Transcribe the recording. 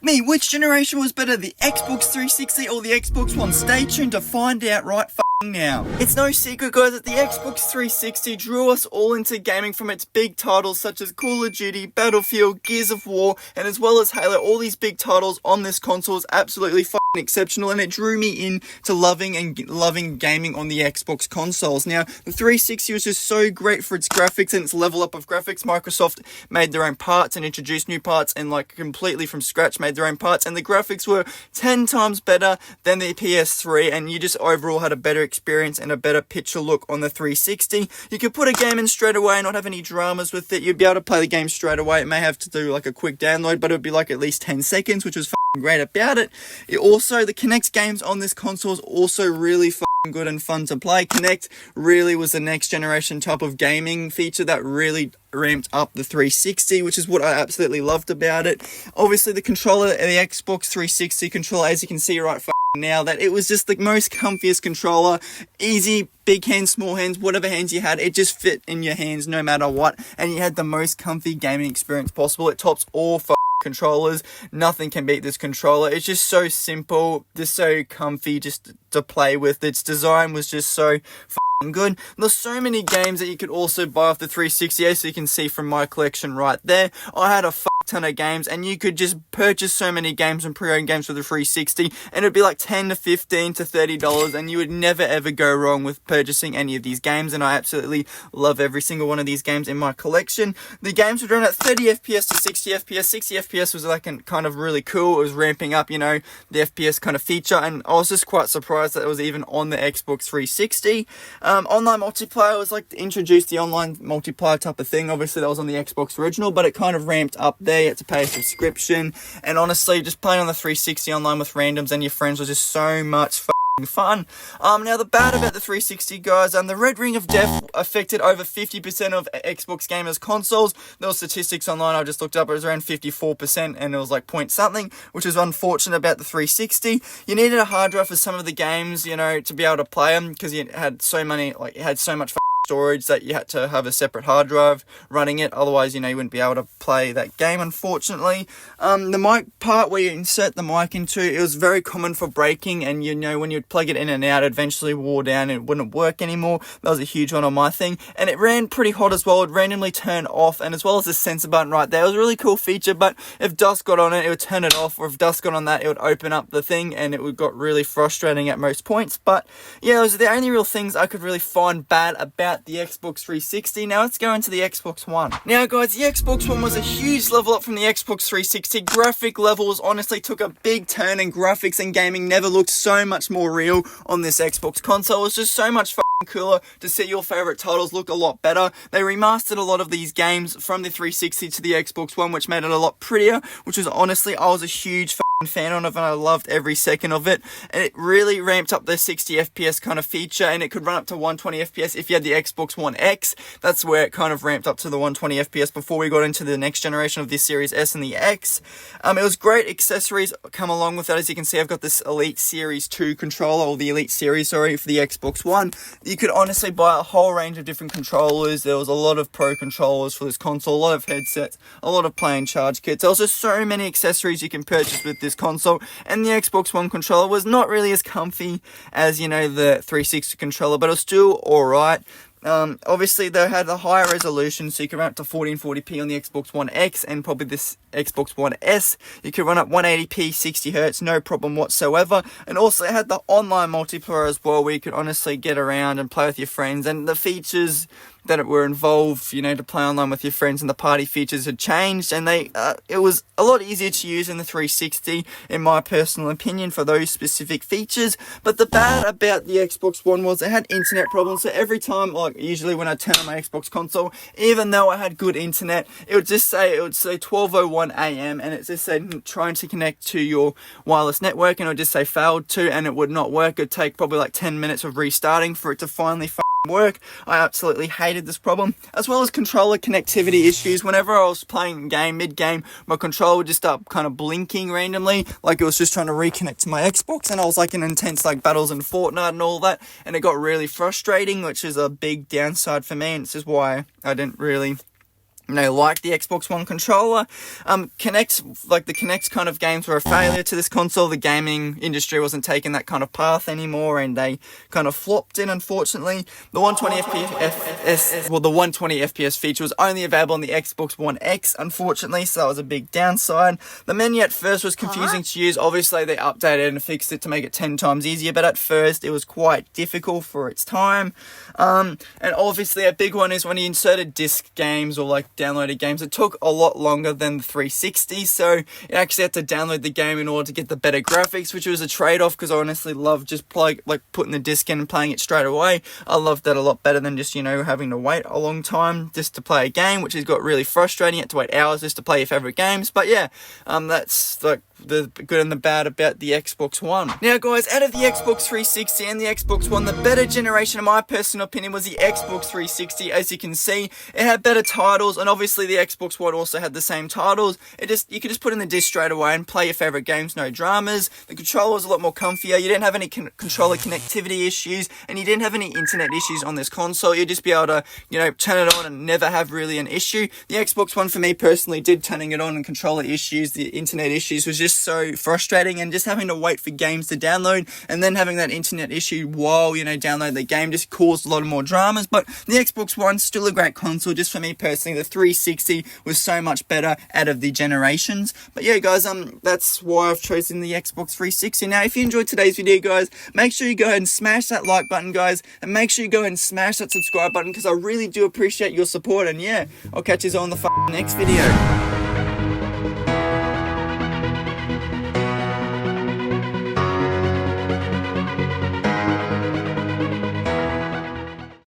Me, which generation was better, the Xbox 360 or the Xbox One? Stay tuned to find out right now. It's no secret, guys, that the Xbox 360 drew us all into gaming from its big titles such as Call of Duty, Battlefield, Gears of War, and as well as Halo. All these big titles on this console is absolutely exceptional, and it drew me in to loving gaming on the Xbox consoles. Now, the 360 was just so great for its graphics and its level up of graphics. Microsoft made their own parts and introduced new parts and completely from scratch made their own parts, and the graphics were 10 times better than the PS3, and you just overall had a better experience and a better picture look on the 360. You could put a game in straight away and not have any dramas with it. You'd be able to play the game straight away. It may have to do a quick download, but it would be at least 10 seconds, which was great about it. Also, the Kinect games on this console is also really good and fun to play. Kinect really was the next generation type of gaming feature that really ramped up the 360, which is what I absolutely loved about it. Obviously, the controller, the Xbox 360 controller, as you can see right now, that it was just the most comfiest controller. Easy, big hands, small hands, whatever hands you had, it just fit in your hands no matter what, and you had the most comfy gaming experience possible. It tops all controllers. Nothing can beat this controller. It's just so simple, just so comfy just to play with. Its design was just so good. There's so many games that you could also buy off the 360, as you can see from my collection right there. I had a ton of games, and you could just purchase so many games and pre-owned games for the 360, and it'd be $10 to $15 to $30, and you would never ever go wrong with purchasing any of these games, and I absolutely love every single one of these games in my collection. The games would run at 30 FPS to 60 FPS. 60 FPS was kind of really cool. It was ramping up, the FPS kind of feature, and I was just quite surprised that it was even on the Xbox 360. Online multiplayer was introduced the online multiplayer type of thing. Obviously that was on the Xbox original, but it kind of ramped up there. You had to pay a subscription, and honestly, just playing on the 360 online with randoms and your friends was just so much fun. Now the bad about the 360, guys, the red ring of death affected over 50% of Xbox gamers' consoles. There were statistics online I just looked up. It was around 54%, and it was point something, which is unfortunate about the 360. You needed a hard drive for some of the games, to be able to play them, because you had so many, it had so much storage that you had to have a separate hard drive running it. Otherwise, you wouldn't be able to play that game, unfortunately. The mic part where you insert the mic into, it was very common for breaking, and when you'd plug it in and out, it eventually wore down and it wouldn't work anymore. That was a huge one on my thing, and it ran pretty hot as well. It would randomly turn off, and as well as the sensor button right there. It was a really cool feature, but if dust got on it, it would turn it off, or if dust got on that, it would open up the thing, and it got really frustrating at most points. But yeah, those are the only real things I could really find bad about the Xbox 360. Now let's go into the Xbox One. Now guys, the Xbox One was a huge level up from the Xbox 360. Graphic levels honestly took a big turn, and graphics and gaming never looked so much more real on this Xbox console. It was just so much cooler to see your favorite titles look a lot better. They remastered a lot of these games from the 360 to the Xbox One, which made it a lot prettier, which was honestly, I was a huge fan of, and I loved every second of it. And it really ramped up the 60 FPS kind of feature, and it could run up to 120 FPS if you had the Xbox One X. That's where it kind of ramped up to the 120 FPS before we got into the next generation of this Series S and the X. It was great accessories come along with that. As you can see, I've got this Elite Series 2 controller, or the Elite Series, for the Xbox One. You could honestly buy a whole range of different controllers. There was a lot of pro controllers for this console, a lot of headsets, a lot of plain charge kits. There was just so many accessories you can purchase with this console, and the Xbox One controller was not really as comfy as, the 360 controller, but it was still alright. Obviously they had a higher resolution, so you could run up to 1440p on the Xbox One X, and probably this Xbox One S. You could run up 180p 60Hz, no problem whatsoever. And also it had the online multiplayer as well, where you could honestly get around and play with your friends, and the features that were involved, to play online with your friends, and the party features had changed, and it was a lot easier to use in the 360, in my personal opinion, for those specific features. But the bad about the Xbox One was it had internet problems, so every time, usually when I turn on my Xbox console, even though I had good internet, it would say 12:01 AM, and it just said trying to connect to your wireless network, and it would just say failed to, and it would not work. It would take probably 10 minutes of restarting for it to finally work. I absolutely hated this problem, as well as controller connectivity issues. Whenever I was playing mid-game, my controller would just start kind of blinking randomly, like it was just trying to reconnect to my Xbox, and I was in intense battles in Fortnite and all that, and it got really frustrating, which is a big downside for me, and this is why I didn't really like the Xbox One controller. The Kinect kind of games were a failure to this console. The gaming industry wasn't taking that kind of path anymore, and they kind of flopped in, unfortunately. The 120 FPS feature was only available on the Xbox One X, unfortunately, so that was a big downside. The menu at first was confusing to use. Obviously, they updated and fixed it to make it 10 times easier, but at first, it was quite difficult for its time. And obviously, a big one is when you inserted disc games or like downloaded games, it took a lot longer than the 360, so you actually had to download the game in order to get the better graphics, which was a trade-off, because I honestly love just putting the disc in and playing it straight away. I love that a lot better than just, having to wait a long time just to play a game, which has got really frustrating. You had to wait hours just to play your favorite games. But yeah, that's like the good and the bad about the Xbox One. Now guys, out of the Xbox 360 and the Xbox One, the better generation in my personal opinion was the Xbox 360. As you can see, it had better titles, and obviously the Xbox One also had the same titles. You could just put in the disc straight away and play your favorite games, no dramas. The controller was a lot more comfier. You didn't have any controller connectivity issues, and you didn't have any internet issues on this console. You'd just be able to, turn it on and never have really an issue. The Xbox One for me personally did turning it on and controller issues, the internet issues was just so frustrating, and just having to wait for games to download and then having that internet issue while download the game just caused a lot of more dramas. But the Xbox One's still a great console. Just for me personally, the 360 was so much better out of the generations. But yeah guys, that's why I've chosen the Xbox 360. Now if you enjoyed today's video guys, make sure you go ahead and smash that like button guys, and make sure you go ahead and smash that subscribe button, because I really do appreciate your support. And yeah, I'll catch you all in the next video.